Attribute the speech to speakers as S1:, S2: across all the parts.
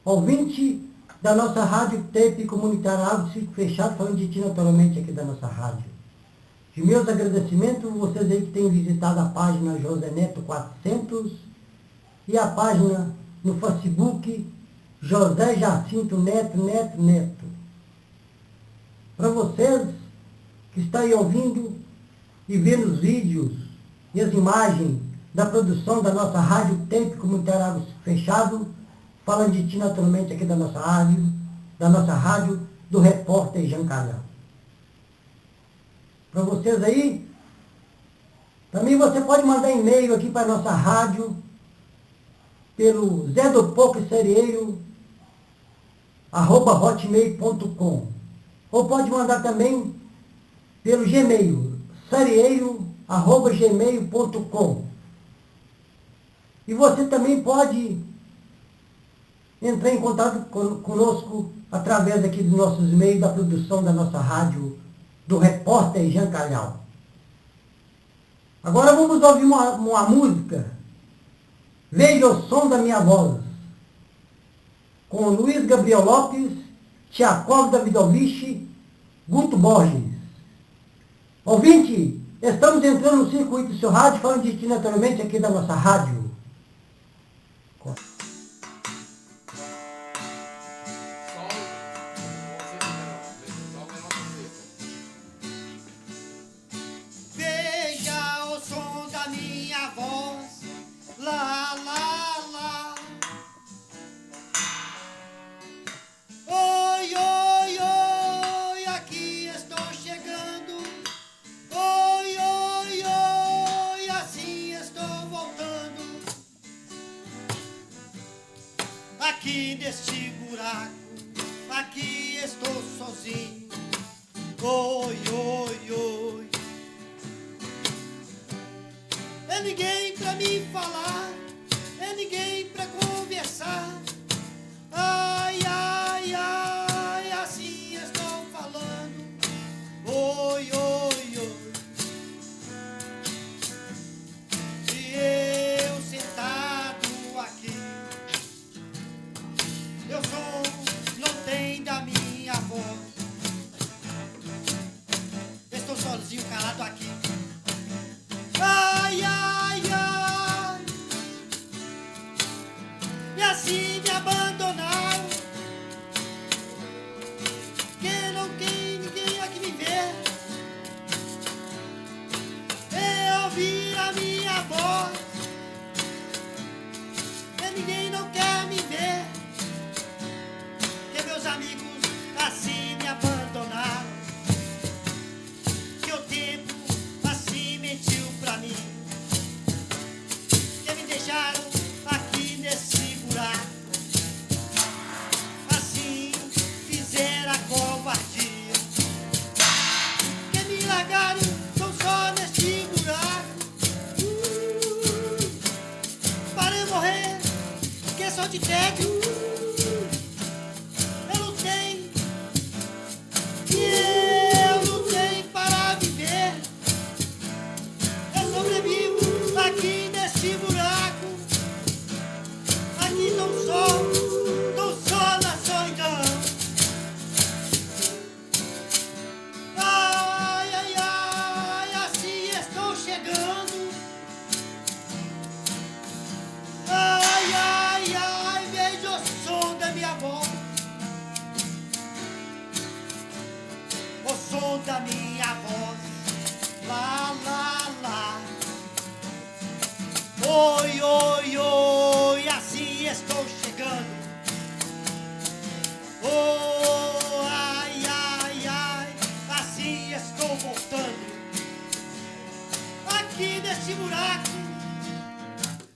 S1: Ouvinte da nossa rádio Tape Comunitária Água Circo Fechado, falando de ti naturalmente aqui da nossa rádio. De meus agradecimentos, vocês aí que têm visitado a página José Neto 400 e a página no Facebook José Jacinto Neto. Para vocês que estão aí ouvindo e vendo os vídeos e as imagens da produção da nossa rádio Tape Comunitária Água Circo Fechado, falando de ti naturalmente aqui da nossa rádio, do repórter Jean Calhau. Para vocês aí, também você pode mandar e-mail aqui para a nossa rádio, pelo Zé do Pouco Serieiro, @hotmail.com. Ou pode mandar também pelo Gmail, serieiro@gmail.com. E você também pode entrar em contato conosco através aqui dos nossos e-mails da produção da nossa rádio, do repórter Jean Calhau. Agora vamos ouvir uma música, Veja o Som da Minha Voz, com Luiz Gabriel Lopes, Tchaikovsky Davidovich, Guto Borges. Ouvinte, estamos entrando no circuito do seu rádio, falando de ti naturalmente aqui da nossa rádio.
S2: Veja o som da minha voz, lá, lá, lá. Oi, oi, oi, aqui estou chegando. Oi, oi, oi, assim estou voltando. Aqui neste buraco, aqui estou sozinho. Oi, oi, oi. É ninguém pra me falar, é ninguém pra conversar. Ai, ai, ai, assim estou falando. Oi, oi, oi. E eu sentado aqui, meu som não tem da minha voz. Estou sozinho, calado aqui. Ai, ai, ai. E assim me abandonaram, que não tem ninguém aqui me ver. Eu ouvi a minha voz, e ninguém não quer me ver. Que meus amigos assim me abandonaram, que o tempo assim mentiu pra mim, que me deixaram aqui nesse buraco, assim fizeram a covardia, que me largaram tão só neste buraco, para eu morrer, que sou de tédio. Eu lutei, e eu lutei para viver. Eu sobrevivo aqui nesse buraco, aqui tão só na solidão. Ai, ai, ai, assim estou chegando. Ai, ai, ai, veja o som da minha voz, o som da minha voz, lá, lá, lá. Oi, oi, oi, assim estou chegando. Oh, ai, ai, ai, assim estou voltando. Aqui nesse buraco,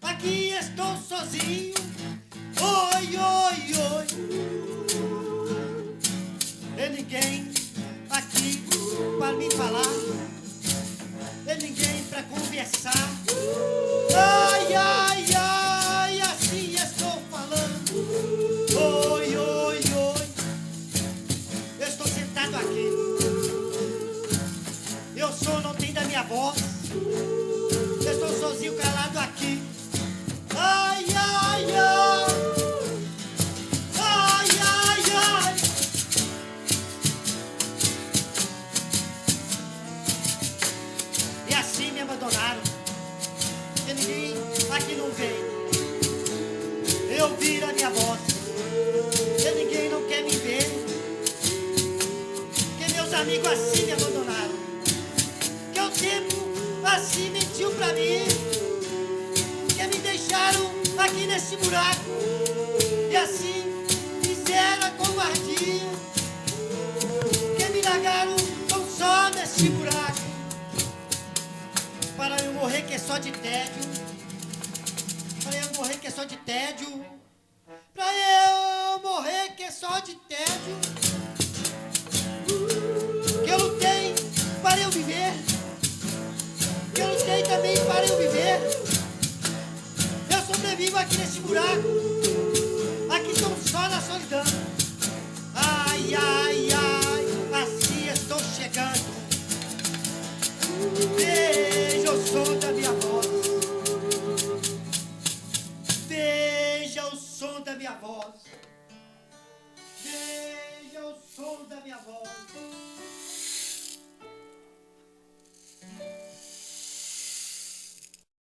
S2: aqui estou sozinho. Oi, oi, oi. E ninguém aqui para me falar, e ninguém para conversar. Ai, ai, ai, assim estou falando. Oi, oi, oi. Eu estou sentado aqui, eu sou não tem da minha voz. Eu estou sozinho, calado aqui. Ai, ai, ai. amigos assim me abandonaram, que o tempo assim mentiu pra mim, que me deixaram aqui nesse buraco e assim fizeram a covardia, que me largaram tão só nesse buraco, para eu morrer que é só de tédio, para eu morrer que é só de tédio, pra eu morrer que é só de tédio, que eu lutei para eu viver, que eu lutei também para eu viver, eu sobrevivo aqui nesse buraco, aqui tão só na solidão, ai, ai, ai, assim estou chegando, veja o som da minha voz, veja o som da minha voz, veja o som da minha voz.